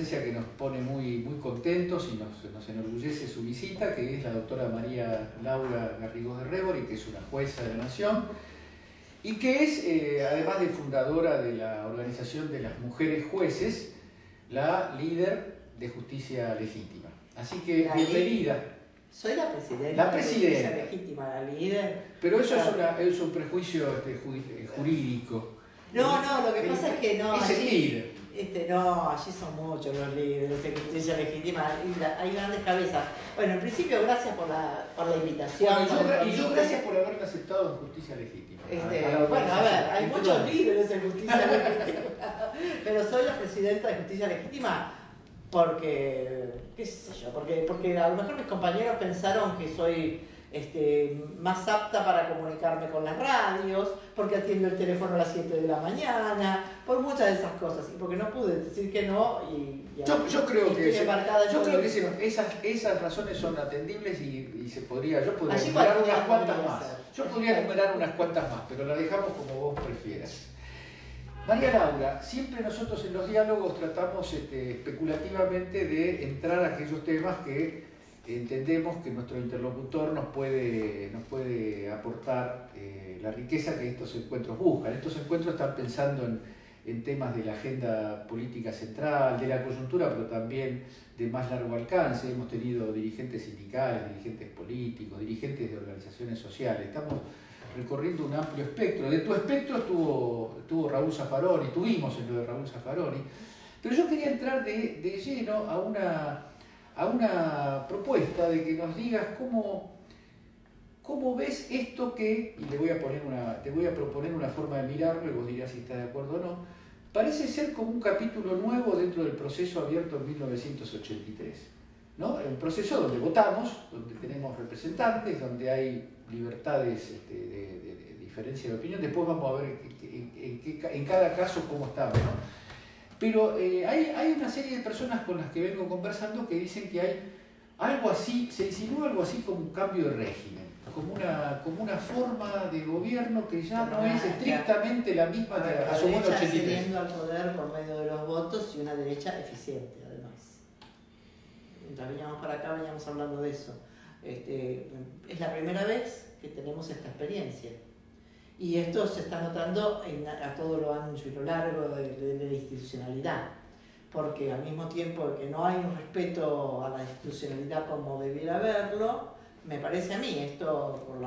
Que nos pone muy contentos y nos enorgullece su visita, que es la doctora María Laura Garrigós de Rebori, que es una jueza de la Nación y que es, además de fundadora de la Organización de las Mujeres Jueces, la líder de Justicia Legítima. Así que bienvenida. Soy la presidenta. La presidenta. De Justicia Legítima, la líder. Pero eso es un prejuicio jurídico. No, lo que pasa es que no. Es el líder. No, allí son muchos los líderes de Justicia Legítima, hay grandes cabezas. Bueno, en principio, gracias por la invitación. Bueno, y yo gracias por haberme aceptado en Justicia Legítima. Bueno, a ver, hay muchos líderes en Justicia Legítima, pero soy la presidenta de Justicia Legítima porque, qué sé yo, porque a lo mejor mis compañeros pensaron que soy más apta para comunicarme con las radios, porque atiendo el teléfono a las 7 de la mañana, por muchas de esas cosas, y porque no pude decir que no. Yo creo que esas razones son atendibles y yo podría enumerar unas cuantas más. Yo podría enumerar unas cuantas más, pero la dejamos como vos prefieras. María Laura, siempre nosotros en los diálogos tratamos especulativamente de entrar a aquellos temas que entendemos que nuestro interlocutor nos puede aportar la riqueza que estos encuentros buscan. Estos encuentros están pensando en temas de la agenda política central, de la coyuntura, pero también de más largo alcance. Hemos tenido dirigentes sindicales, dirigentes políticos, dirigentes de organizaciones sociales. Estamos recorriendo un amplio espectro. De tu espectro estuvo Raúl Zaffaroni, tuvimos en lo de Raúl Zaffaroni, pero yo quería entrar de lleno a una propuesta de que nos digas cómo ves esto que, y te voy a proponer una forma de mirarlo y vos dirás si estás de acuerdo o no, parece ser como un capítulo nuevo dentro del proceso abierto en 1983, ¿no? Un proceso donde votamos, donde tenemos representantes, donde hay libertades de diferencia de opinión, después vamos a ver en cada caso cómo estamos, ¿no? Pero hay una serie de personas con las que vengo conversando que dicen que hay algo así, se insinúa algo así como un cambio de régimen, como una forma de gobierno que ya no es estrictamente la misma que asumió en el 83. Accediendo al poder por medio de los votos y una derecha eficiente, además. Mientras veníamos para acá, veníamos hablando de eso. Es la primera vez que tenemos esta experiencia. Y esto se está notando a todo lo ancho y lo largo de la institucionalidad, porque al mismo tiempo que no hay un respeto a la institucionalidad como debiera haberlo, me parece a mí, esto por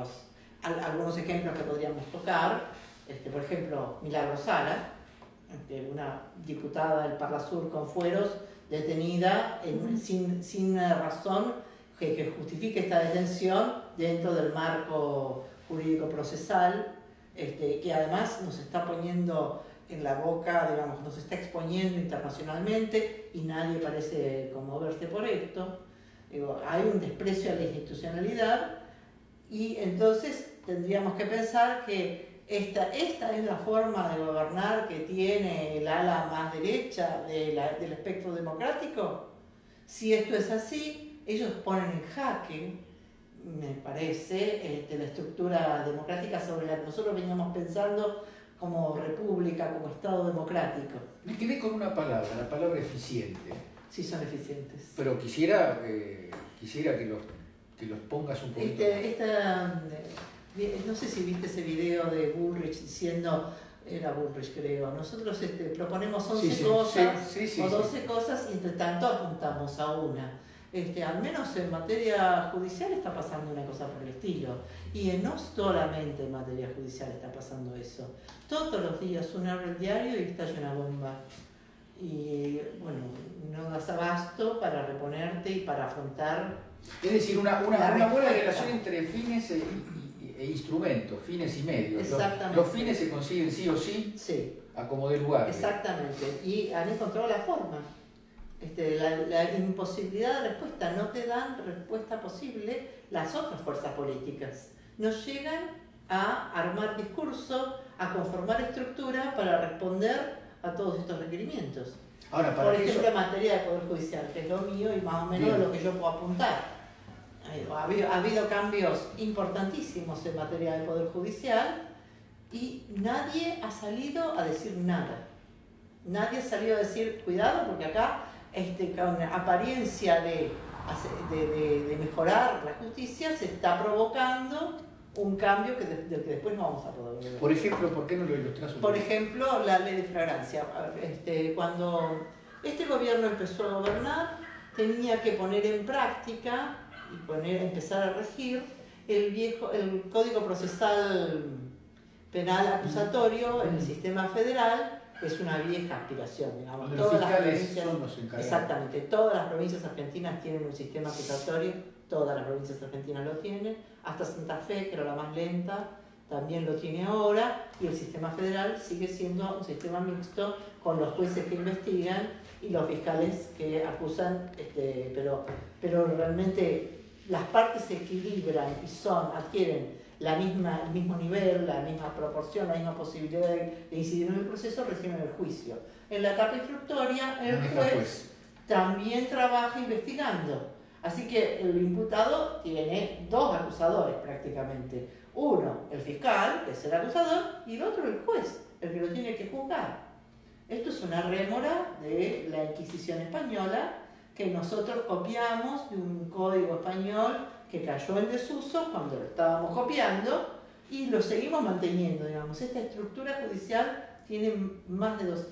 algunos ejemplos que podríamos tocar, por ejemplo, Milagro Sala, una diputada del Parla Sur con fueros, detenida sin razón que justifique esta detención dentro del marco jurídico procesal, que además nos está poniendo en la boca, digamos, nos está exponiendo internacionalmente y nadie parece conmoverse por esto. Hay un desprecio a la institucionalidad y entonces tendríamos que pensar que esta es la forma de gobernar que tiene el ala más derecha del espectro democrático. Si esto es así, ellos ponen en jaque, me parece, la estructura democrática sobre la que nosotros veníamos pensando como república, como Estado democrático. Me quedé con una palabra, la palabra eficiente. Sí, son eficientes. Pero quisiera que los pongas un poquito no sé si viste ese video de Bullrich diciendo, era Bullrich creo, nosotros proponemos 11 cosas o 12 cosas y entre tanto apuntamos a una. Al menos en materia judicial está pasando una cosa por el estilo. Y no solamente en materia judicial está pasando eso. Todos los días uno abre el diario y estalla una bomba. y bueno, no das abasto para reponerte y para afrontar. Es decir, una buena relación entre fines e instrumentos, fines y medios. Exactamente. Los fines se consiguen sí o sí, a como de lugar. Exactamente, y han encontrado la forma. La imposibilidad de respuesta, no te dan respuesta posible las otras fuerzas políticas. No llegan a armar discurso, a conformar estructura para responder a todos estos requerimientos. Ahora, por ejemplo, en materia de Poder Judicial, que es lo mío y más o menos lo que yo puedo apuntar. Ha habido cambios importantísimos en materia de Poder Judicial y nadie ha salido a decir nada. Nadie ha salido a decir, cuidado, porque acá con apariencia de mejorar la justicia se está provocando un cambio del que después no vamos a poder ver. Por ejemplo, ¿por qué no lo ilustras? Por ejemplo, la ley de flagrancia. Cuando este gobierno empezó a gobernar, tenía que poner en práctica y empezar a regir el Código Procesal Penal Acusatorio en el sistema federal. Es una vieja aspiración, digamos. Todas las provincias son los encargados. Exactamente, todas las provincias argentinas tienen un sistema acusatorio, todas las provincias argentinas lo tienen, hasta Santa Fe, que era la más lenta, también lo tiene ahora, y el sistema federal sigue siendo un sistema mixto con los jueces que investigan y los fiscales que acusan, pero realmente las partes se equilibran y adquieren el mismo nivel, la misma proporción, la misma posibilidad de incidir en el proceso recién en el juicio. En la etapa instructoria, el juez también trabaja investigando. Así que el imputado tiene dos acusadores prácticamente. Uno, el fiscal, que es el acusador, y el otro, el juez, el que lo tiene que juzgar. Esto es una rémora de la Inquisición española que nosotros copiamos de un código español que cayó en desuso cuando lo estábamos copiando y lo seguimos manteniendo, digamos. Esta estructura judicial tiene más de 2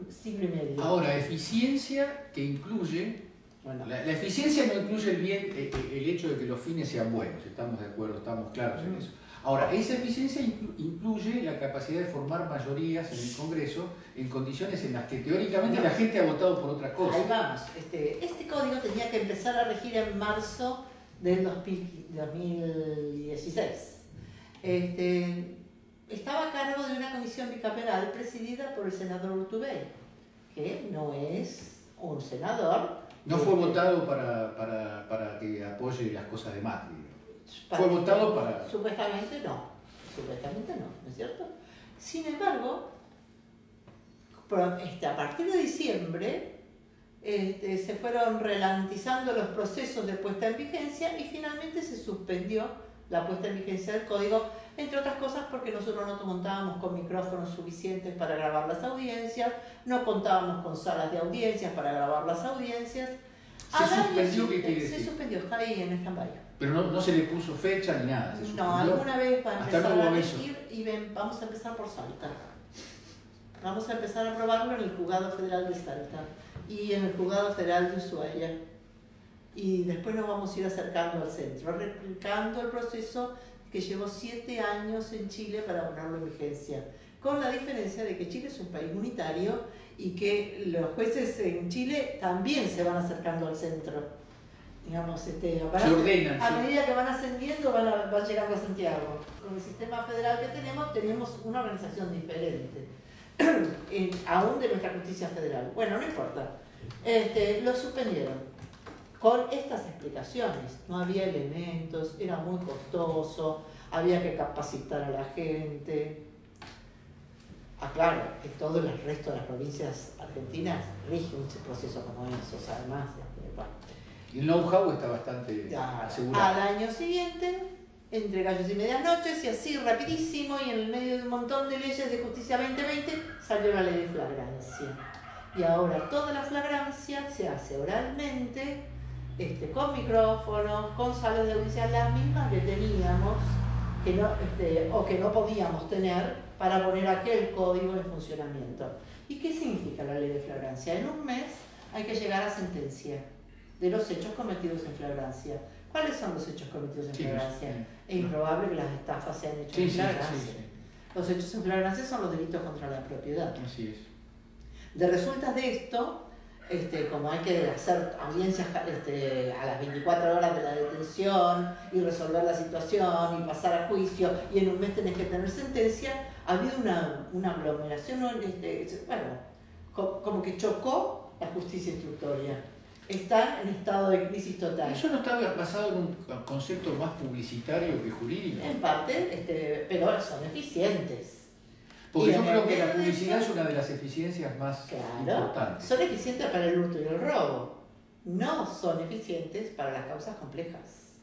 siglos y medio. Ahora, eficiencia que incluye... Bueno, la eficiencia no incluye el hecho de que los fines sean buenos, estamos de acuerdo, estamos claros en eso. Ahora, esa eficiencia incluye la capacidad de formar mayorías en el Congreso en condiciones en las que teóricamente la gente ha votado por otra cosa. Ahí vamos. Este código tenía que empezar a regir en marzo del 2016. Estaba a cargo de una comisión bicameral presidida por el senador Urtubey, que no es un senador. No fue votado para que apoye las cosas de Macri. Fue votado para... Supuestamente no, ¿no es cierto? Sin embargo, a partir de diciembre se fueron ralentizando los procesos de puesta en vigencia y finalmente se suspendió la puesta en vigencia del código, entre otras cosas porque nosotros no contábamos con micrófonos suficientes para grabar las audiencias, no contábamos con salas de audiencias para grabar las audiencias. Se suspendió, está ahí en stand-by. Pero no se le puso fecha ni nada. No, alguna vez va a empezar a regir y vamos a empezar por Salta. Vamos a empezar a probarlo en el Juzgado Federal de Salta y en el Juzgado Federal de Ushuaia. Y después nos vamos a ir acercando al centro, replicando el proceso que llevó 7 años en Chile para ponerlo en vigencia. Con la diferencia de que Chile es un país unitario y que los jueces en Chile también se van acercando al centro. Digamos, se ordenan. A medida que van ascendiendo, van llegando a Santiago. Con el sistema federal que tenemos una organización diferente, aún de nuestra justicia federal. Bueno, no importa. Lo suspendieron con estas explicaciones. No había elementos, era muy costoso, había que capacitar a la gente. Claro, que todo el resto de las provincias argentinas rige un proceso como esos, además. Y el know-how está bastante asegurado. Al año siguiente, entre gallos y medianoches, y así rapidísimo, y en el medio de un montón de leyes de justicia 2020, salió la ley de flagrancia. Y ahora toda la flagrancia se hace oralmente, con micrófonos, con salas de audiencia, las mismas que teníamos, o que no podíamos tener para poner aquel código en funcionamiento. ¿Y qué significa la ley de flagrancia? En un mes hay que llegar a sentencia de los hechos cometidos en flagrancia. ¿Cuáles son los hechos cometidos en flagrancia? Es improbable que las estafas sean hechas en flagrancia. Los hechos en flagrancia son los delitos contra la propiedad. Así es. De resultas de esto, como hay que hacer audiencias a las 24 horas de la detención y resolver la situación y pasar a juicio y en un mes tenés que tener sentencia, ha habido una aglomeración, como que chocó la justicia instructoria. Están en estado de crisis total. ¿Eso no está basado en un concepto más publicitario que jurídico? En parte, pero son eficientes. Porque yo creo que la publicidad es una de las eficiencias más importantes. Son eficientes para el hurto y el robo. No son eficientes para las causas complejas.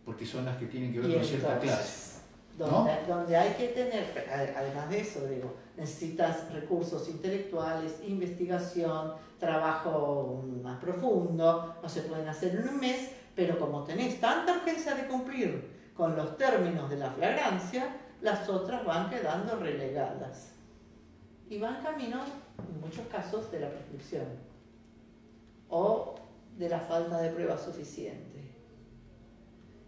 Porque son las que tienen que ver con cierta clase. Donde hay que tener, además de eso, necesitas recursos intelectuales, investigación, trabajo más profundo, no se pueden hacer en un mes, pero como tenés tanta urgencia de cumplir con los términos de la flagrancia, las otras van quedando relegadas y van camino, en muchos casos, de la prescripción o de la falta de prueba suficiente.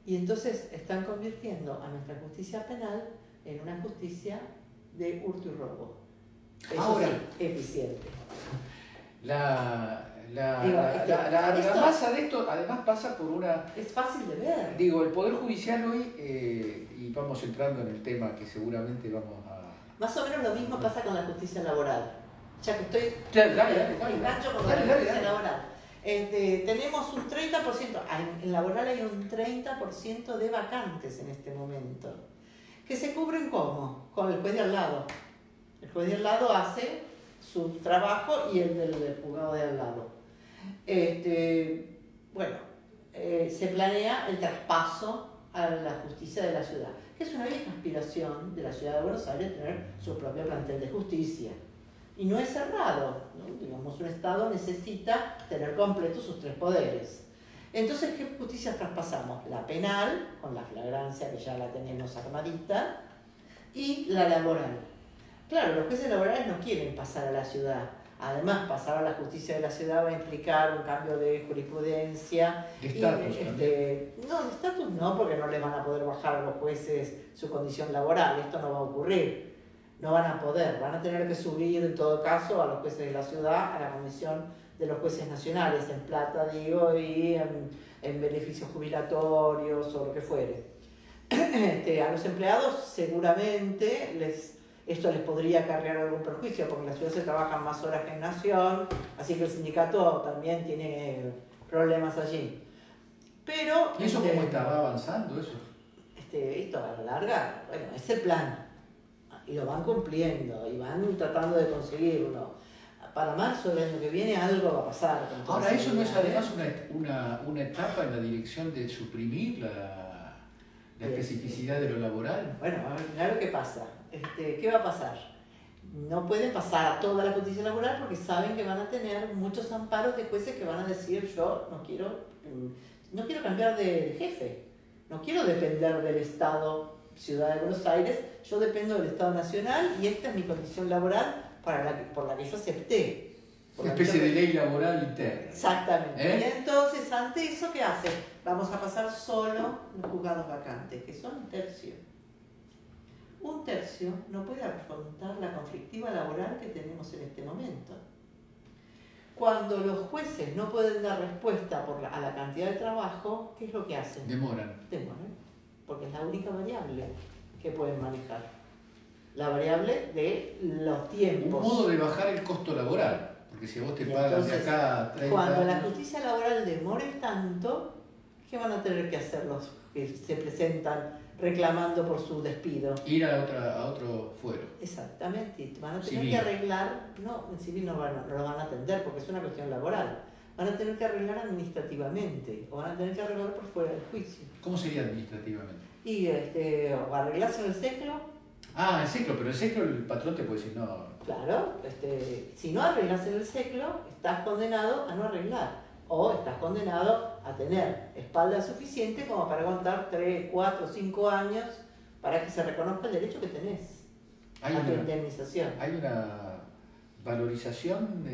Y entonces están convirtiendo a nuestra justicia penal en una justicia de hurto y robo. Eso ahora, sí, eficiente. La masa de esto además pasa por una... Es fácil de ver. El Poder Judicial hoy, y vamos entrando en el tema que seguramente vamos a... Más o menos lo mismo pasa con la justicia laboral. Ya que estoy... Engancho con la justicia laboral. Tenemos un 30%, en laboral hay un 30% de vacantes en este momento. ¿Que se cubren cómo? Con el juez de al lado. El juez de al lado hace su trabajo y el del juzgado de al lado. Se planea el traspaso a la justicia de la ciudad, que es una vieja aspiración de la ciudad de Buenos Aires tener su propio plantel de justicia. Y no es cerrado, ¿no? Digamos, un Estado necesita tener completos sus tres poderes. Entonces, ¿qué justicias traspasamos? La penal, con la flagrancia que ya la tenemos armadita, y la laboral. Claro, los jueces laborales no quieren pasar a la ciudad. Además, pasar a la justicia de la ciudad va a implicar un cambio de jurisprudencia. De estatus también. No, de estatus no, porque no les van a poder bajar a los jueces su condición laboral. Esto no va a ocurrir. No van a poder. Van a tener que subir, en todo caso, a los jueces de la ciudad, a la comisión de los jueces nacionales, en plata, y en beneficios jubilatorios o lo que fuere. A los empleados, seguramente, esto les podría acarrear algún perjuicio, porque en la ciudad se trabajan más horas que en Nación, así que el sindicato también tiene problemas allí. Pero... ¿Y eso cómo estaba avanzando eso? Esto a la larga, es el plan. Y lo van cumpliendo, y van tratando de conseguirlo. Para marzo del año que viene algo va a pasar. Ahora, ¿eso no es además una etapa en la dirección de suprimir la especificidad de lo laboral? Bueno, a ver qué pasa. ¿Qué va a pasar? No pueden pasar a toda la justicia laboral porque saben que van a tener muchos amparos de jueces que van a decir: yo no quiero cambiar de jefe, no quiero depender del Estado Ciudad de Buenos Aires, yo dependo del Estado Nacional y esta es mi condición laboral por la que yo acepté. Una especie de ley laboral interna. Exactamente. Y entonces, ante eso, ¿qué hacen? Vamos a pasar solo los juzgados vacantes, que son un tercio. Un tercio no puede afrontar la conflictiva laboral que tenemos en este momento. Cuando los jueces no pueden dar respuesta a la cantidad de trabajo, ¿qué es lo que hacen? Demoran, porque es la única variable que pueden manejar. La variable de los tiempos. Un modo de bajar el costo laboral, porque si vos te pagas de acá 30 cuando la justicia laboral demore tanto, ¿qué van a tener que hacer los que se presentan reclamando por su despido? Ir a otro fuero. Exactamente, van a tener que arreglar, en civil no lo van a atender porque es una cuestión laboral. Van a tener que arreglar administrativamente o van a tener que arreglar por fuera del juicio. ¿Cómo sería administrativamente? Y o arreglarse en el seclo. El seclo, pero el seclo el patrón te puede decir no. Claro, si no arreglas en el seclo, estás condenado a no arreglar. O estás condenado a tener espalda suficiente como para aguantar 3, 4, 5 años para que se reconozca el derecho que tenés a tu indemnización. Hay una valorización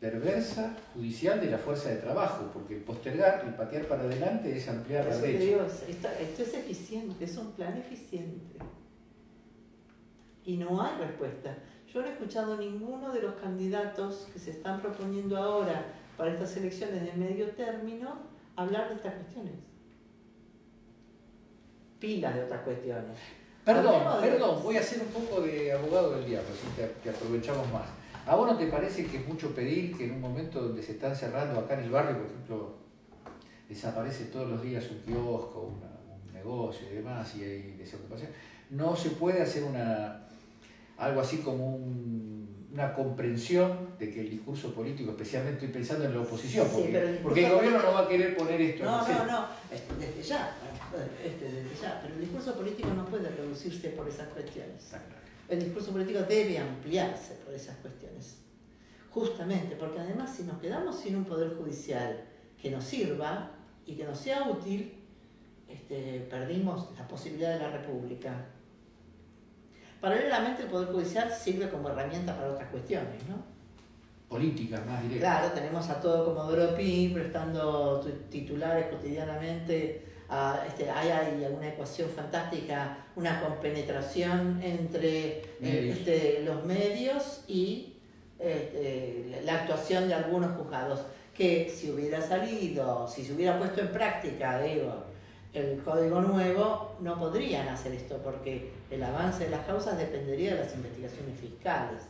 perversa judicial de la fuerza de trabajo, porque el postergar, el patear para adelante es ampliar la brecha. Esto es eficiente, es un plan eficiente. Y no hay respuesta. Yo no he escuchado ninguno de los candidatos que se están proponiendo ahora para estas elecciones de medio término hablar de estas cuestiones. Pilas de otras cuestiones. Perdón, voy a hacer un poco de abogado del diablo, así que aprovechamos más. ¿A vos no te parece que es mucho pedir que en un momento donde se están cerrando acá en el barrio, por ejemplo, desaparece todos los días un kiosco, un negocio y demás, y hay desocupación, no se puede hacer algo así como una comprensión de que el discurso político, especialmente estoy pensando en la oposición, porque el gobierno no va a querer poner esto no, desde ya, pero el discurso político no puede reducirse por esas cuestiones. El discurso político debe ampliarse por esas cuestiones, justamente porque además si nos quedamos sin un poder judicial que nos sirva y que nos sea útil, perdimos la posibilidad de la república. Paralelamente el Poder Judicial sirve como herramienta para otras cuestiones, ¿no? Políticas más directas. Claro, tenemos a todo Comodoro Pi prestando titulares cotidianamente. Hay una ecuación fantástica, una compenetración entre los medios y la actuación de algunos juzgados, que si se hubiera puesto en práctica, el código nuevo, no podrían hacer esto, porque el avance de las causas dependería de las investigaciones fiscales,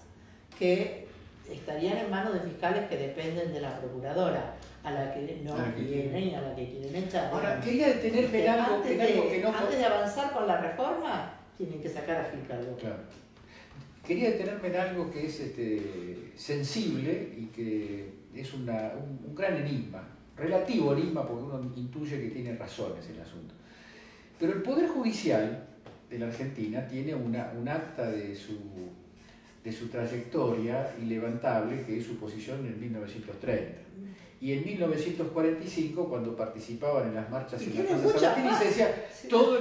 que estarían en manos de fiscales que dependen de la procuradora, a la que no quieren y a la que quieren echar. Ahora, quería detenerme en algo que no... Antes de avanzar con la reforma, tienen que sacar a Gil Calvo. Claro. Quería detenerme en algo que es sensible y que es un gran enigma, relativo enigma, porque uno intuye que tiene razones el asunto. Pero el Poder Judicial de la Argentina tiene un acta de su trayectoria ilevantable, que es su posición en 1930. Y en 1945, cuando participaban en las marchas en la Plaza San Martín, se decía todo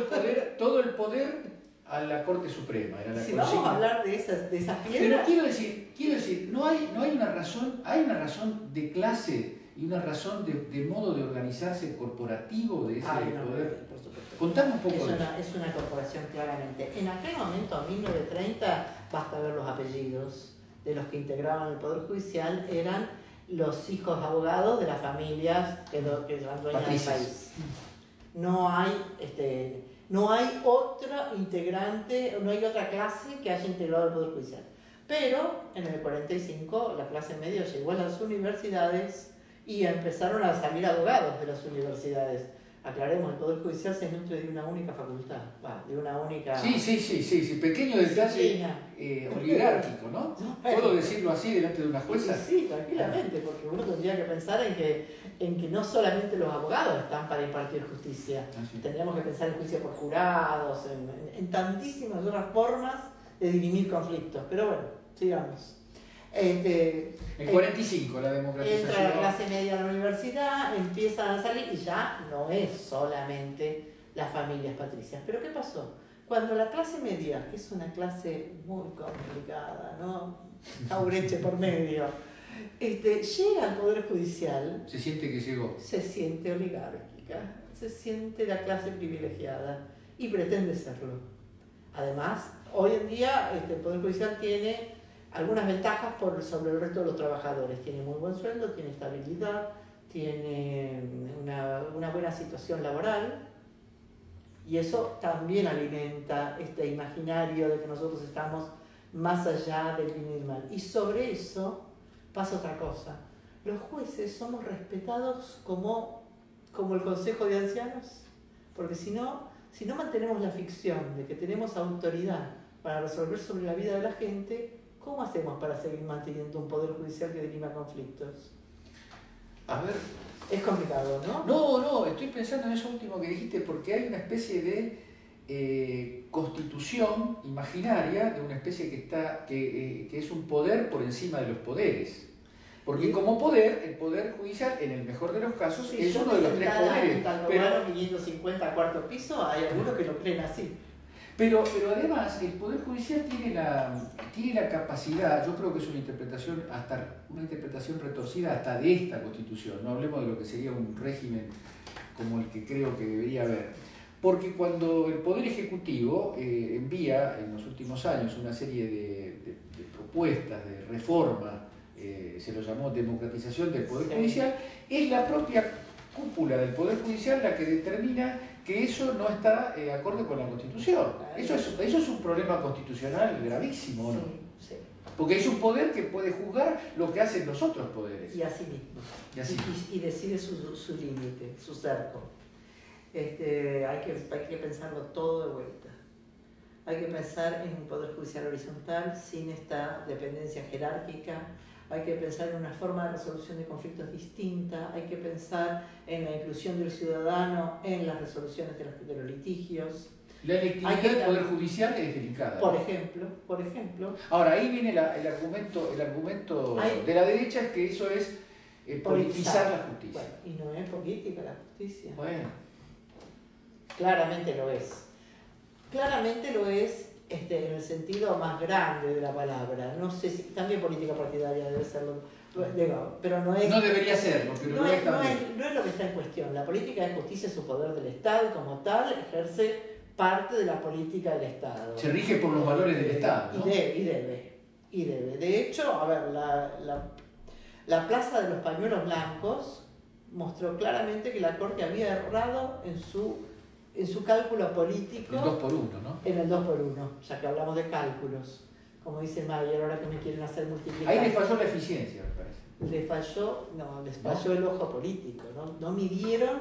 el poder a la Corte Suprema. Era la consigna. Vamos a hablar de esas piedras. Pero quiero decir, no hay una razón, hay una razón de clase y una razón de modo de organizarse corporativo de ese poder. Por supuesto. Contame un poco de eso. Es una corporación, claramente. En aquel momento, en 1930, basta ver los apellidos de los que integraban el Poder Judicial, eran los hijos abogados de las familias que eran dueñas del país. No hay otra integrante, no hay otra clase que haya integrado el Poder Judicial. Pero en el 45 la clase media llegó a las universidades y empezaron a salir abogados de las universidades. Aclaremos, el Poder Judicial se nutre de una única facultad, de una única... Sí, pequeño detalle oligárquico, ¿no? ¿Puedo decirlo así delante de una jueza? Sí, tranquilamente, porque uno tendría que pensar en que no solamente los abogados están para impartir justicia, tendríamos que pensar en juicio por jurados, en tantísimas otras formas de dirimir conflictos, pero bueno, sigamos. En 45 la democratización. Entra la clase media a la universidad, empiezan a salir y ya no es solamente las familias patricias. Pero ¿qué pasó? Cuando la clase media, que es una clase muy complicada, ¿no? Jaureche por medio, llega al Poder Judicial... ¿Se siente que llegó? Se siente oligárquica, se siente la clase privilegiada y pretende serlo. Además, hoy en día el Poder Judicial tiene algunas ventajas sobre el resto de los trabajadores. Tiene muy buen sueldo, tiene estabilidad, tiene una buena situación laboral, y eso también alimenta este imaginario de que nosotros estamos más allá del bien y del mal. Y sobre eso pasa otra cosa. Los jueces somos respetados como el Consejo de Ancianos, porque si no mantenemos la ficción de que tenemos autoridad para resolver sobre la vida de la gente, ¿cómo hacemos para seguir manteniendo un poder judicial que dirima conflictos? A ver... Es complicado, ¿no? No, estoy pensando en eso último que dijiste, porque hay una especie de constitución imaginaria de una especie que es un poder por encima de los poderes. Porque como poder, el Poder Judicial, en el mejor de los casos, es uno de los tres poderes. Pero 550 cuarto piso, hay algunos que lo creen así. Pero además el Poder Judicial tiene la capacidad, yo creo que es una interpretación retorcida hasta de esta Constitución, no hablemos de lo que sería un régimen como el que creo que debería haber. Porque cuando el Poder Ejecutivo envía en los últimos años una serie de propuestas de reforma, se lo llamó democratización del Poder Judicial, es la propia cúpula del Poder Judicial la que determina que eso no está acorde con la Constitución. Eso es un problema constitucional gravísimo, ¿no? Sí. Porque es un poder que puede juzgar lo que hacen los otros poderes. Y así mismo. Y decide su límite, su cerco. Hay que pensarlo todo de vuelta. Hay que pensar en un poder judicial horizontal sin esta dependencia jerárquica. Hay que pensar en una forma de resolución de conflictos distinta. Hay que pensar en la inclusión del ciudadano en las resoluciones de los litigios. La electividad del Poder Judicial es delicada. Por ejemplo. Ahora, ahí viene el argumento de la derecha, es que eso es politizar la justicia. Bueno, y no es política la justicia. Bueno. Claramente lo es. Claramente lo es en el sentido más grande de la palabra. No sé si también política partidaria debe serlo, pero no es. No debería serlo, pero no es lo que está en cuestión. La política de justicia es un poder del Estado y como tal ejerce parte de la política del Estado. Se rige por los valores del Estado, ¿no? Y debe. De hecho, a ver, la Plaza de los Pañuelos Blancos mostró claramente que la Corte había errado en su cálculo político. El 2 por 1, ¿no? En el 2 por 1, ya que hablamos de cálculos. Como dice Mayer, ahora que me quieren hacer multiplicar. Ahí le falló la eficiencia, me parece. Les falló el ojo político, ¿no? No midieron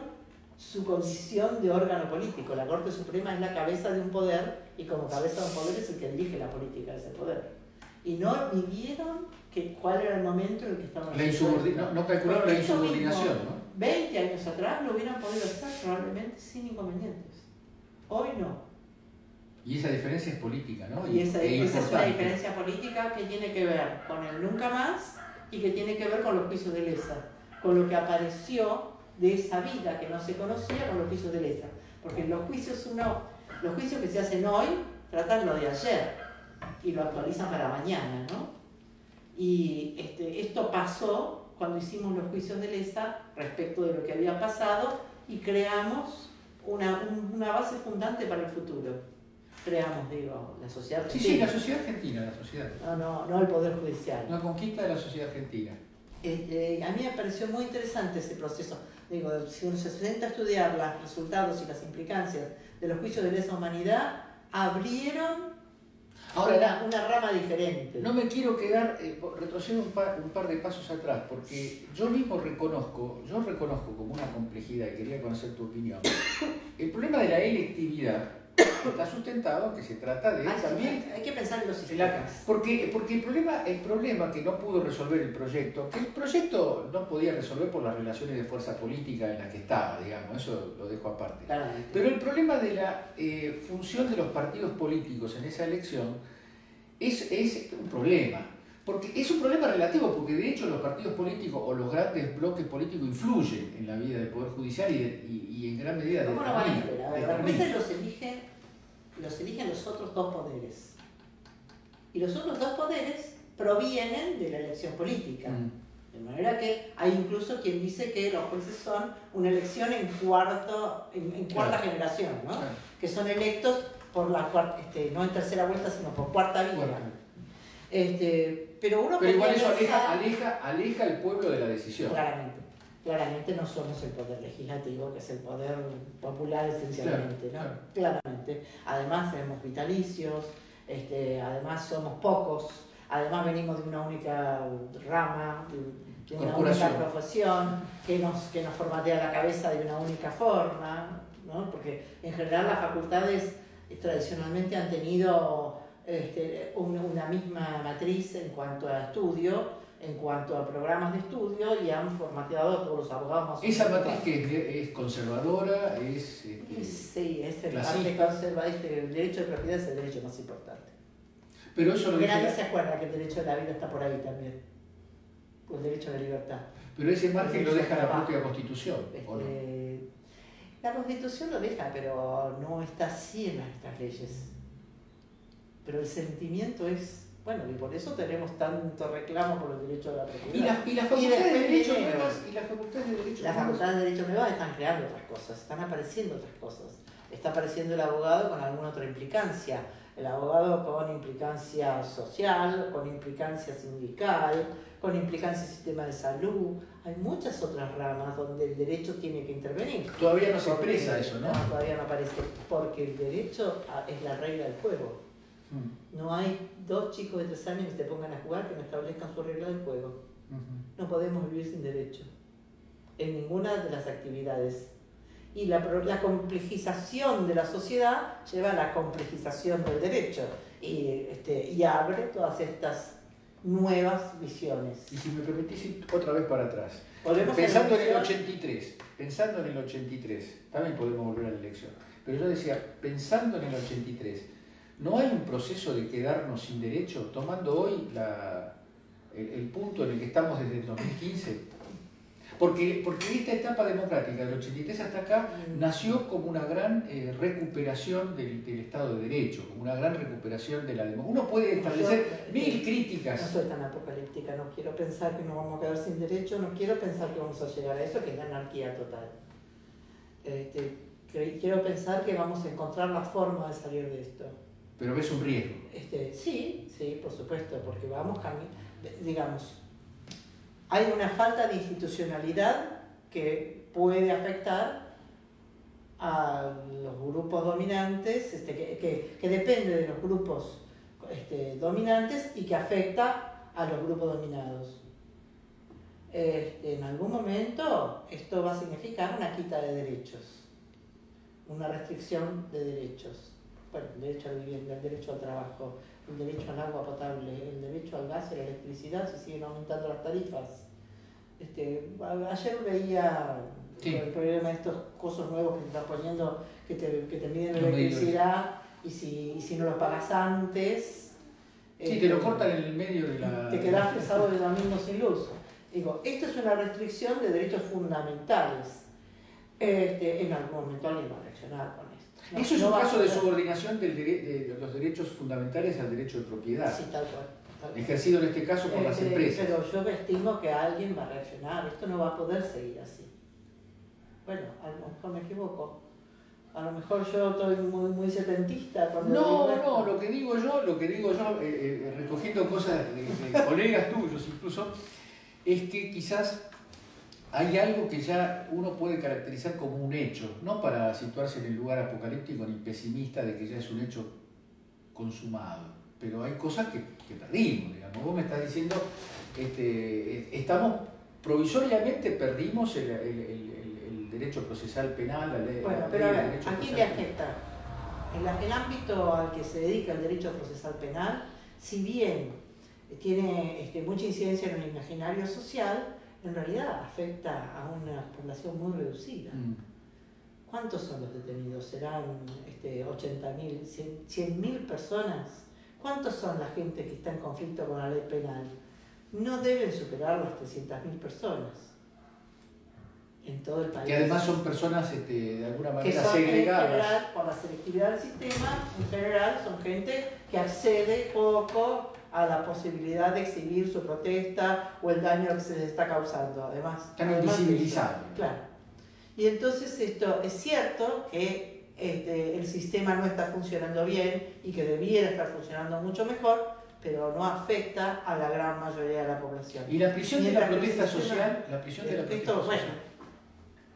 su condición de órgano político. La Corte Suprema es la cabeza de un poder y como cabeza de un poder es el que dirige la política de ese poder. Y no midieron cuál era el momento en el que estaban haciendo. No calcularon la insubordinación, ¿no? 20 años atrás lo hubieran podido hacer probablemente sin inconvenientes. Hoy no. Y esa diferencia es política, ¿no? Y esa es una diferencia política que tiene que ver con el nunca más y que tiene que ver con los juicios de lesa, con lo que apareció de esa vida que no se conocía con los juicios de lesa. Porque los juicios que se hacen hoy tratan lo de ayer y lo actualizan para mañana, ¿no? Y esto pasó cuando hicimos los juicios de lesa respecto de lo que había pasado y creamos una base fundante para el futuro. Creamos, la sociedad argentina. Sí, la sociedad argentina, No el Poder Judicial. La conquista de la sociedad argentina. A mí me pareció muy interesante ese proceso. Si uno se sienta a estudiar los resultados y las implicancias de los juicios de lesa humanidad, abrieron una rama diferente. No me quiero quedar, retrocedo un par de pasos atrás, porque yo mismo reconozco como una complejidad, y quería conocer tu opinión. El problema de la electividad está sustentado en que se trata de hay que pensar en los sistemas. Porque el problema que no pudo resolver el proyecto no podía resolver por las relaciones de fuerza política en las que estaba, digamos, eso lo dejo aparte. Claramente. Pero el problema de la función de los partidos políticos en esa elección es un problema. Porque es un problema relativo, porque de hecho los partidos políticos o los grandes bloques políticos influyen en la vida del Poder Judicial y en gran medida ¿Cómo no van a influir? Los jueces los eligen los otros dos poderes. Y los otros dos poderes provienen de la elección política. De manera que hay incluso quien dice que los jueces son una elección en cuarta generación, ¿no? Claro. Que son electos por no en tercera vuelta, sino por cuarta vía. Pero igual eso aleja al pueblo de la decisión. Claramente no somos el poder legislativo, que es el poder popular esencialmente, claro, ¿no? Claramente. Además tenemos vitalicios, además somos pocos, además venimos de una única rama, de una única profesión, que nos formatea la cabeza de una única forma, ¿no? Porque en general las facultades tradicionalmente han tenido una misma matriz en cuanto a estudio, en cuanto a programas de estudio, y han formateado a todos los abogados más. ¿Esa matriz que es conservadora? Sí, es el parte conservador. El derecho de propiedad es el derecho más importante. Pero eso porque nadie se acuerda que el derecho de la vida está por ahí también. O el derecho a la libertad. Pero ese margen lo deja la propia Constitución, ¿o no? La Constitución lo deja, pero no está así en nuestras leyes. Pero el sentimiento es... Bueno, y por eso tenemos tanto reclamo por el derecho a la propiedad. ¿Y las facultades de derecho nuevas? Las facultades de derecho nuevas están creando otras cosas, están apareciendo otras cosas. Está apareciendo el abogado con alguna otra implicancia. El abogado con implicancia social, con implicancia sindical, con implicancia del sistema de salud. Hay muchas otras ramas donde el derecho tiene que intervenir. Todavía no se expresa eso, ¿no? No, todavía no aparece, porque el derecho es la regla del juego. No hay 2 chicos de 3 años que se pongan a jugar que no establezcan su regla del juego. No podemos vivir sin derecho en ninguna de las actividades. Y la complejización de la sociedad lleva a la complejización del derecho y abre todas estas nuevas visiones. Y si me permitís ir otra vez para atrás, pensando en el 83, también podemos volver a la elección, pero yo decía, pensando en el 83, ¿no hay un proceso de quedarnos sin derecho, tomando hoy el punto en el que estamos desde el 2015? Porque esta etapa democrática del 83 hasta acá nació como una gran recuperación del Estado de Derecho, como una gran recuperación de la democracia. Uno puede establecer 1000 críticas. No soy tan apocalíptica, no quiero pensar que nos vamos a quedar sin derecho, no quiero pensar que vamos a llegar a eso, que es la anarquía total. Quiero pensar que vamos a encontrar la forma de salir de esto. Pero ves un riesgo. Sí, por supuesto, porque vamos digamos, hay una falta de institucionalidad que puede afectar a los grupos dominantes, que depende de los grupos dominantes y que afecta a los grupos dominados. En algún momento esto va a significar una quita de derechos, una restricción de derechos. Bueno, el derecho a la vivienda, el derecho al trabajo, el derecho al agua potable, el derecho al gas y a la electricidad, se siguen aumentando las tarifas. Ayer veía el problema de estos cosas nuevos que te están poniendo, que te miden la electricidad y si no lo pagas antes... te lo cortan en el medio de la... Te quedás sábado y domingo sin luz. Digo, esto es una restricción de derechos fundamentales. En algún momento alguien va a reaccionar con esto. Eso es un caso de subordinación de los derechos fundamentales al derecho de propiedad. Sí, tal cual. Ejercido en este caso por las empresas. Pero yo estimo que alguien va a reaccionar. Esto no va a poder seguir así. Bueno, a lo mejor me equivoco. A lo mejor yo estoy muy setentista. No, lo que digo yo, recogiendo cosas de colegas tuyos incluso, es que quizás hay algo que ya uno puede caracterizar como un hecho, no para situarse en el lugar apocalíptico ni pesimista de que ya es un hecho consumado, pero hay cosas que perdimos, digamos. Vos me estás diciendo, provisoriamente perdimos el derecho procesal penal, la ley. Bueno, pero a ver, ¿a quién le afecta? El ámbito al que se dedica el derecho procesal penal, si bien tiene mucha incidencia en el imaginario social, en realidad afecta a una población muy reducida. ¿Cuántos son los detenidos? ¿Serán 80.000, 100.000 personas? ¿Cuántos son la gente que está en conflicto con la ley penal? No deben superar las 300.000 personas en todo el país. Que además son personas de alguna manera segregadas. segregadas. En general, por la selectividad del sistema, en general son gente que accede poco a la posibilidad de exhibir su protesta o el daño que se les está causando. Además, están invisibilizados. Claro. Y entonces esto es cierto que el sistema no está funcionando bien y que debiera estar funcionando mucho mejor, pero no afecta a la gran mayoría de la población. ¿Y la prisión de la protesta social? Bueno,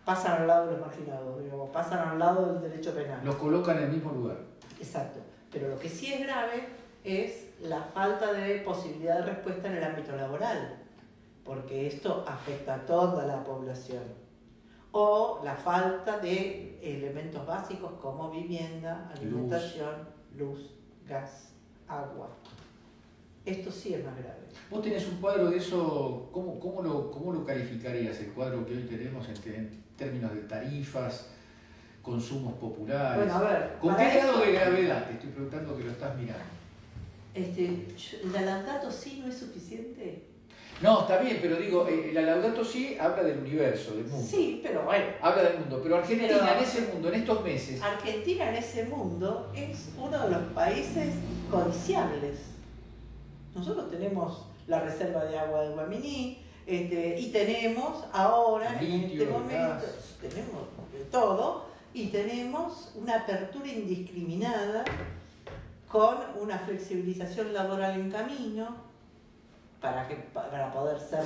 pasan al lado de los marginados, digamos, pasan al lado del derecho penal. Los colocan en el mismo lugar. Exacto. Pero lo que sí es grave es la falta de posibilidad de respuesta en el ámbito laboral, porque esto afecta a toda la población. O la falta de elementos básicos como vivienda, alimentación, luz, gas, agua. Esto sí es más grave. Vos tenés un cuadro de eso, ¿cómo lo calificarías el cuadro que hoy tenemos en términos de tarifas, consumos populares? Bueno, a ver, ¿con qué grado de gravedad? Te estoy preguntando que lo estás mirando. ¿La Laudato Si no es suficiente? No, está bien, pero digo, la Laudato Si habla del universo, del mundo. Sí, pero bueno. Habla del mundo, pero Argentina en ese mundo, en estos meses... Argentina en ese mundo es uno de los países codiciables. Nosotros tenemos la reserva de agua de Guaminí, y tenemos ahora, en este momento, tenemos de todo, y tenemos una apertura indiscriminada con una flexibilización laboral en camino para poder ser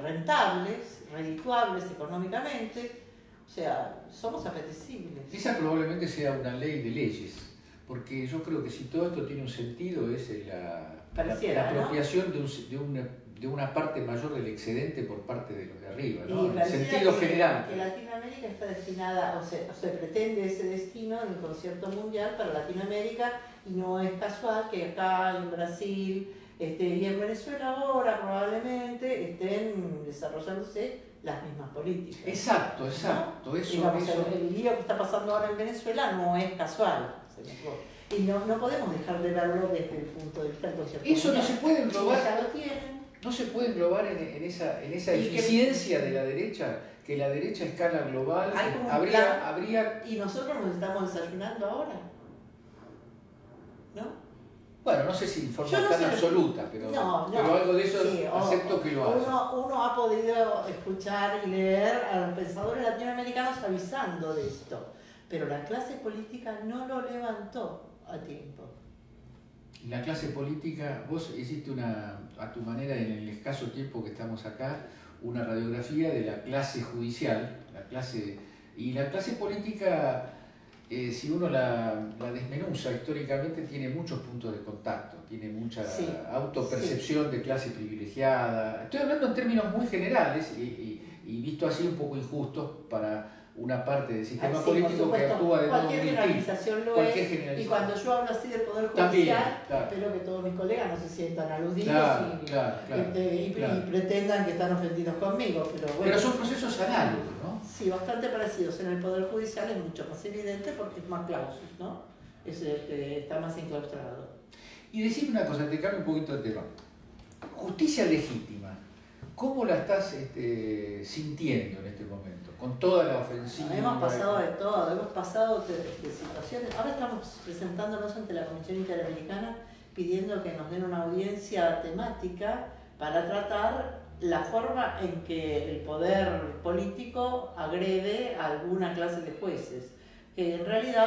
rentables, redituables económicamente. O sea, somos apetecibles. Esa probablemente sea una ley de leyes, porque yo creo que si todo esto tiene un sentido es la apropiación, ¿no?, de una parte mayor del excedente por parte de los de arriba, ¿no? En el sentido general. Que Latinoamérica está destinada, o se pretende ese destino en el concierto mundial para Latinoamérica, y no es casual que acá en Brasil y en Venezuela ahora probablemente estén desarrollándose las mismas políticas. Exacto. ¿No? Eso. El lío que está pasando ahora en Venezuela no es casual. Y no podemos dejar de verlo desde el punto de vista del concierto mundial. Eso no se puede englobar. Ya lo tienen. No se puede englobar en esa eficiencia de la derecha, que la derecha a escala global habría... Y nosotros nos estamos desayunando ahora, ¿no? Bueno, no sé si en forma tan absoluta, pero algo de eso sí, acepto que lo haya. Uno ha podido escuchar y leer a los pensadores latinoamericanos avisando de esto, pero la clase política no lo levantó a tiempo. La clase política, vos hiciste a tu manera, en el escaso tiempo que estamos acá, una radiografía de la clase judicial, la clase política, si uno la desmenuza históricamente, tiene muchos puntos de contacto, tiene mucha autopercepción de clase privilegiada. Estoy hablando en términos muy generales y visto así un poco injustos para una parte del sistema político que actúa de modo cualquier generalización lo es, y cuando yo hablo así del Poder Judicial, espero que todos mis colegas no se sientan aludidos y pretendan que están ofendidos conmigo. Pero son procesos análogos, ¿no? Sí, bastante parecidos. En el Poder Judicial es mucho más evidente porque es más clausus, ¿no? Está más enclaustrado. Y decime una cosa, te cambio un poquito de tema. Justicia legítima, ¿cómo la estás sintiendo en este momento? Con toda la ofensiva. Hemos pasado de todo, hemos pasado de situaciones. Ahora estamos presentándonos ante la Comisión Interamericana pidiendo que nos den una audiencia temática para tratar la forma en que el poder político agrede a alguna clase de jueces. Que en realidad,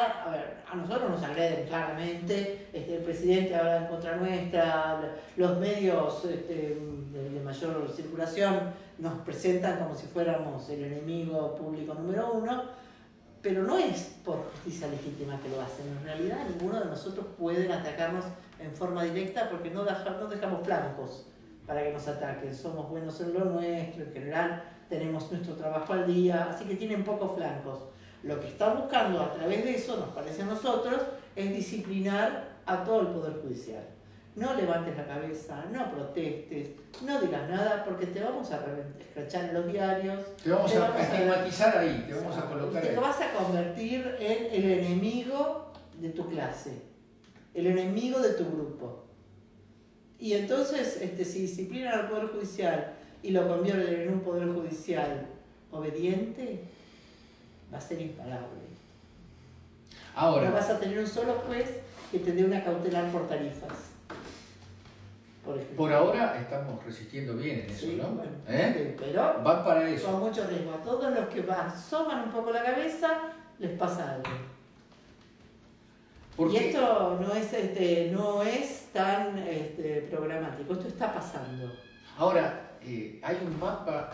a nosotros nos agreden claramente, el presidente habla en contra nuestra, los medios de mayor circulación nos presentan como si fuéramos el enemigo público número uno, pero no es por justicia legítima que lo hacen. En realidad ninguno de nosotros puede atacarnos en forma directa porque no dejamos flancos para que nos ataquen. Somos buenos en lo nuestro, en general tenemos nuestro trabajo al día, así que tienen pocos flancos. Lo que está buscando a través de eso, nos parece a nosotros, es disciplinar a todo el Poder Judicial. No levantes la cabeza, no protestes, no digas nada porque te vamos a escrachar en los diarios. Te vamos a estigmatizar ahí, te vamos a colocar ahí. Te vas a convertir en el enemigo de tu clase, el enemigo de tu grupo. Y entonces, si disciplinan al Poder Judicial y lo convierten en un Poder Judicial obediente, va a ser imparable. Ahora, no vas a tener un solo juez que te dé una cautelar por tarifas. Por ahora estamos resistiendo bien en eso, sí, ¿no? Bueno, pero van para eso. Con mucho riesgo. A todos los que asoman un poco la cabeza, les pasa algo. Y esto no es tan programático, esto está pasando. Ahora, hay un mapa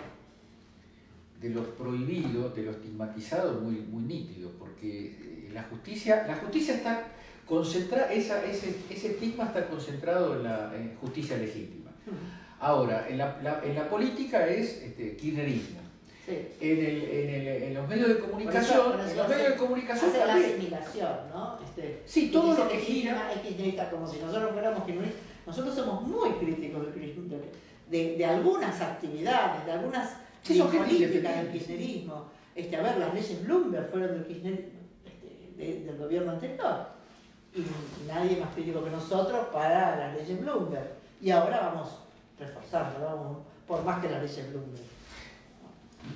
de lo prohibido, de lo estigmatizado muy, muy nítido, porque la justicia está concentrada, ese estigma está concentrado en justicia legítima. Ahora, en la política es kirchnerismo. Sí. En los medios de comunicación, hace la asimilación, ¿no? Sí, todo lo que gira. Es kirchnerista, como si nosotros fuéramos kirchneristas. Nosotros somos muy críticos de algunas actividades, de algunas políticas del kirchnerismo. Las leyes Bloomberg fueron del gobierno anterior. Y nadie más crítico que nosotros para las leyes Bloomberg. Y ahora vamos reforzando, por más que las leyes Bloomberg.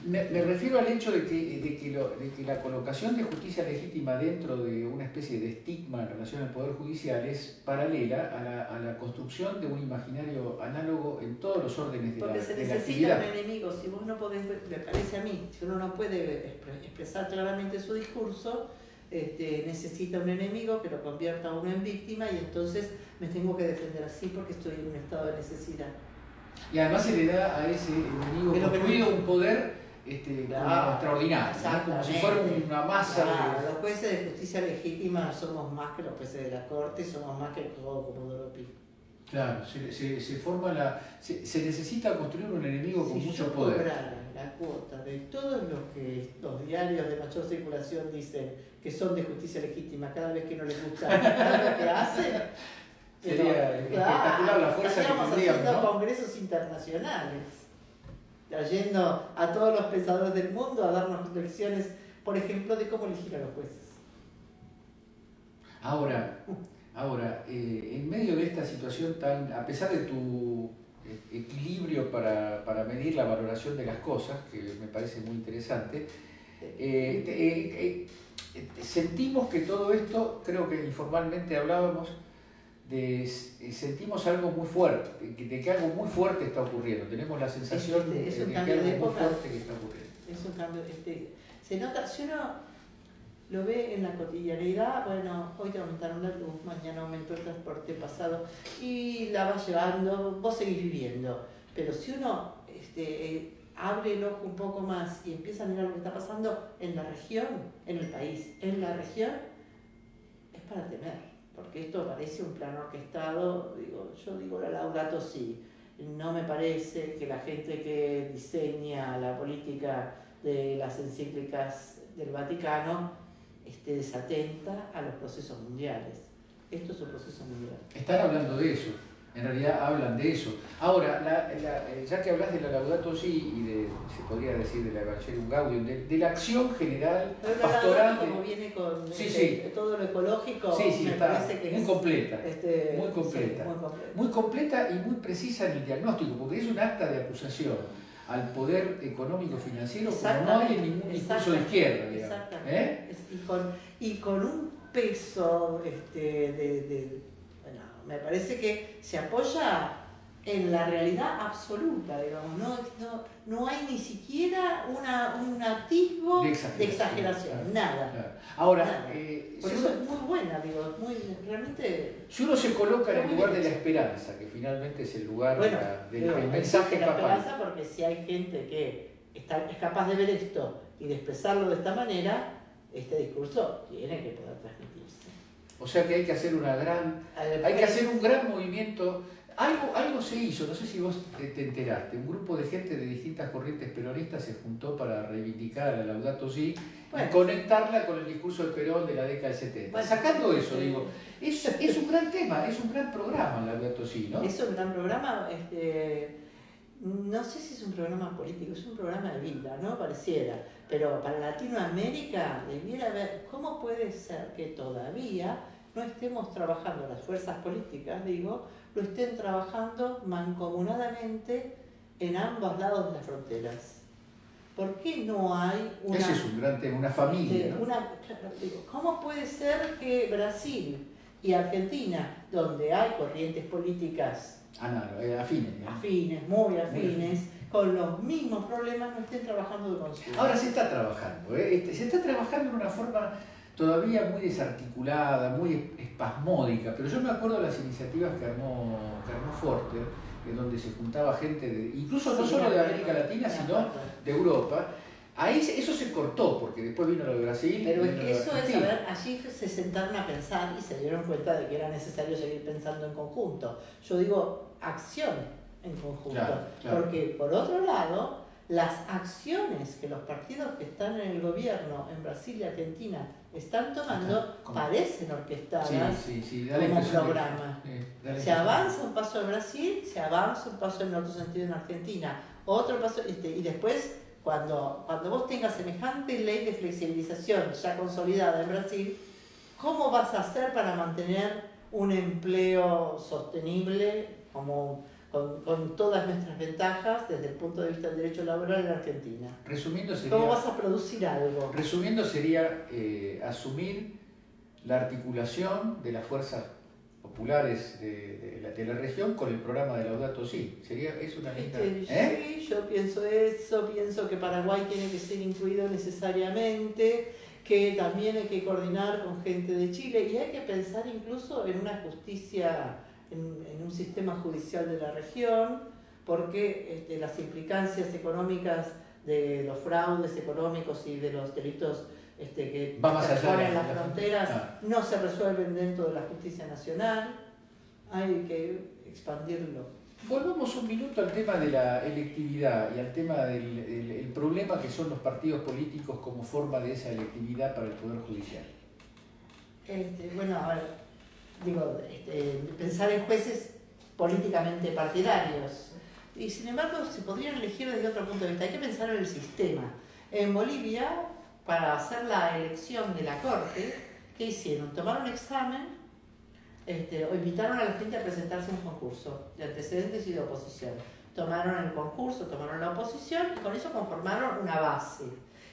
Me refiero al hecho de que la colocación de justicia legítima dentro de una especie de estigma en relación al Poder Judicial es paralela a la construcción de un imaginario análogo en todos los órdenes de la actividad. Porque se necesita un enemigo. Si vos no podés, me parece a mí, si uno no puede expresar claramente su discurso, necesita un enemigo que lo convierta a uno en víctima y entonces me tengo que defender así porque estoy en un estado de necesidad. Y además se le da a ese enemigo construido un poder extraordinario, ¿no? Como si fuera una masa. Claro, los jueces de justicia legítima somos más que los jueces de la corte, somos más que el juego Comodoro Pi. Claro, se necesita construir un enemigo con mucho poder. La cuota de todos los que los diarios de mayor circulación dicen que son de justicia legítima cada vez que no les gusta lo que hacen, sería espectacular la fuerza que tendríamos, haciendo ¿no? congresos internacionales, trayendo a todos los pensadores del mundo a darnos lecciones, por ejemplo, de cómo elegir a los jueces. Ahora, en medio de esta situación a pesar de tu equilibrio para medir la valoración de las cosas, que me parece muy interesante, sentimos que todo esto, creo que informalmente hablábamos, sentimos algo muy fuerte, de que algo muy fuerte está ocurriendo, tenemos la sensación de que algo muy fuerte que está ocurriendo. Es un cambio, se nota, si uno lo ve en la cotidianidad, bueno, hoy te aumentaron la luz, mañana aumentó el transporte pasado y la vas llevando, vos seguís viviendo. Pero si uno abre el ojo un poco más y empieza a mirar lo que está pasando en la región, en el país, en la región, es para temer, porque esto parece un plan orquestado, yo digo la Laudato Si, no me parece que la gente que diseña la política de las encíclicas del Vaticano esté desatenta a los procesos mundiales. Esto es un proceso mundial. Están hablando de eso, en realidad hablan de eso. Ahora, ya que hablas de la Laudato Si y se podría decir de la Evangelium Gaudium, de la acción general pastoral. Como viene con sí. todo lo ecológico, me parece que muy es completa, muy completa. Muy completa y muy precisa en el diagnóstico, porque es un acta de acusación al poder económico financiero como no hay en ningún discurso de izquierda, digamos. Exactamente. Y con un peso bueno, me parece que se apoya en la realidad absoluta, digamos, no hay ni siquiera un atisbo de exageración, claro, nada. Claro. Ahora, nada. Por eso es muy buena, realmente... Si uno se coloca en el lugar de la esperanza, que finalmente es el lugar del mensaje papal. La esperanza, papal. porque si hay gente que es capaz de ver esto y de expresarlo de esta manera, este discurso tiene que poder transmitirse. O sea que hay que hacer un gran movimiento. Algo se hizo, no sé si vos te enteraste, un grupo de gente de distintas corrientes peronistas se juntó para reivindicar a la Laudato Si y conectarla con el discurso de Perón de la década del 70. Bueno, sacando eso, es un gran tema, es un gran programa la Laudato Si, ¿no? Es un gran programa, no sé si es un programa político, es un programa de vida, ¿no? Pareciera, pero para Latinoamérica debiera haber, ¿cómo puede ser que todavía no estemos trabajando, las fuerzas políticas, lo estén trabajando mancomunadamente en ambos lados de las fronteras? ¿Por qué no hay una... Ese es un gran tema, una familia, ¿no? ¿Cómo puede ser que Brasil y Argentina, donde hay corrientes políticas afines, muy afines, con los mismos problemas, no estén trabajando de consumo? Ahora se está trabajando, se está trabajando de una forma todavía muy desarticulada, muy espasmódica, pero yo me acuerdo de las iniciativas que armó Forter, en donde se juntaba gente, incluso no solo de América Latina, sino de Europa. Ahí eso se cortó, porque después vino lo de Brasil. Pero es que eso es, allí se sentaron a pensar y se dieron cuenta de que era necesario seguir pensando en conjunto. Yo digo acción en conjunto, claro. Porque por otro lado, las acciones que los partidos que están en el gobierno en Brasil y Argentina están tomando parecen orquestadas como programa. Se avanza un paso en Brasil, se avanza un paso en otro sentido en Argentina, otro paso, y después cuando vos tengas semejante ley de flexibilización ya consolidada en Brasil, ¿cómo vas a hacer para mantener un empleo sostenible con todas nuestras ventajas desde el punto de vista del derecho laboral en Argentina? ¿Cómo vas a producir algo? Resumiendo sería asumir la articulación de las fuerzas populares de la región con el programa de Laudato Si. ¿Es una lista? Sí, yo pienso eso, pienso que Paraguay tiene que ser incluido necesariamente, que también hay que coordinar con gente de Chile y hay que pensar incluso en una justicia, en un sistema judicial de la región, porque las implicancias económicas de los fraudes económicos y de los delitos que transponen las fronteras no se resuelven dentro de la justicia nacional, hay que expandirlo. Volvamos un minuto al tema de la electividad y al tema del el problema que son los partidos políticos como forma de esa electividad para el Poder Judicial. Bueno, a ver, digo, pensar en jueces políticamente partidarios. Y sin embargo, se podrían elegir desde otro punto de vista. Hay que pensar en el sistema. En Bolivia, para hacer la elección de la Corte, ¿qué hicieron? Tomaron un examen, o invitaron a la gente a presentarse en un concurso de antecedentes y de oposición. Tomaron el concurso, tomaron la oposición y con eso conformaron una base.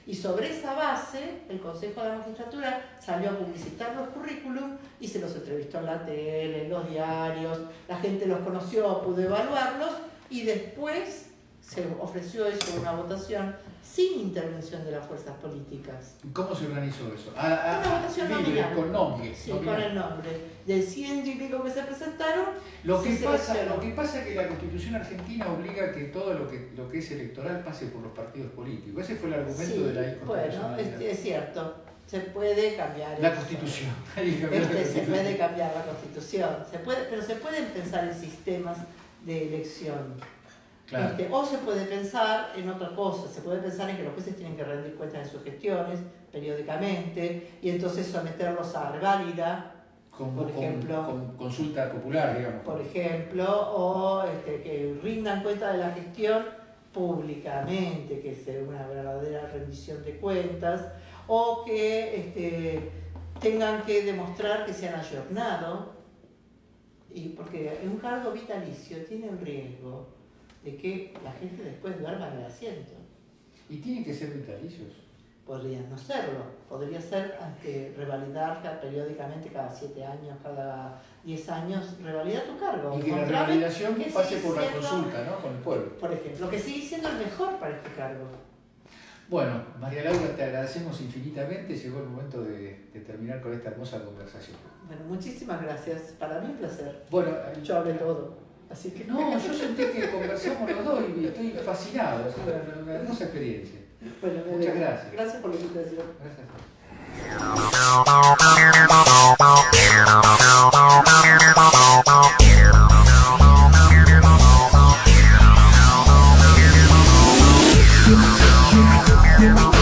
Y sobre esa base, el Consejo de la Magistratura salió a publicitar los currículums y se los entrevistó en la tele, en los diarios, la gente los conoció, pudo evaluarlos y después se ofreció eso en una votación sin intervención de las fuerzas políticas. ¿Cómo se organizó eso? Una votación nominal. Con nombre. Sí, con el nombre. De 100 y pico que se presentaron, Lo que pasa es que la Constitución argentina obliga a que todo lo que es electoral pase por los partidos políticos. Ese fue el argumento de la inconstitucionalidad. Bueno, es cierto. Se puede cambiar la Constitución. Se puede cambiar la Constitución. Pero se pueden pensar en sistemas de elección. Claro. O se puede pensar en otra cosa, se puede pensar en que los jueces tienen que rendir cuentas de sus gestiones periódicamente y entonces someterlos a reválida, por ejemplo, con consulta popular, digamos. Por ejemplo, o que rindan cuenta de la gestión públicamente, que sea una verdadera rendición de cuentas, o que tengan que demostrar que se han ayornado, y porque un cargo vitalicio tiene el riesgo de que la gente después duerma en el asiento. ¿Y tienen que ser vitalicios? Podrían no serlo. Podría ser revalidar periódicamente cada 7 años, cada 10 años, revalidar tu cargo. Y que la revalidación pase por la consulta, ¿no? Con el pueblo. Por ejemplo, que sigue siendo el mejor para este cargo. Bueno, María Laura, te agradecemos infinitamente. Llegó el momento de terminar con esta hermosa conversación. Bueno, muchísimas gracias. Para mí un placer. Bueno, yo hablé todo. Así que... No, yo sentí que conversamos los dos y estoy fascinado. Es una hermosa experiencia. Bueno, muchas gracias. Gracias por la invitación. Gracias.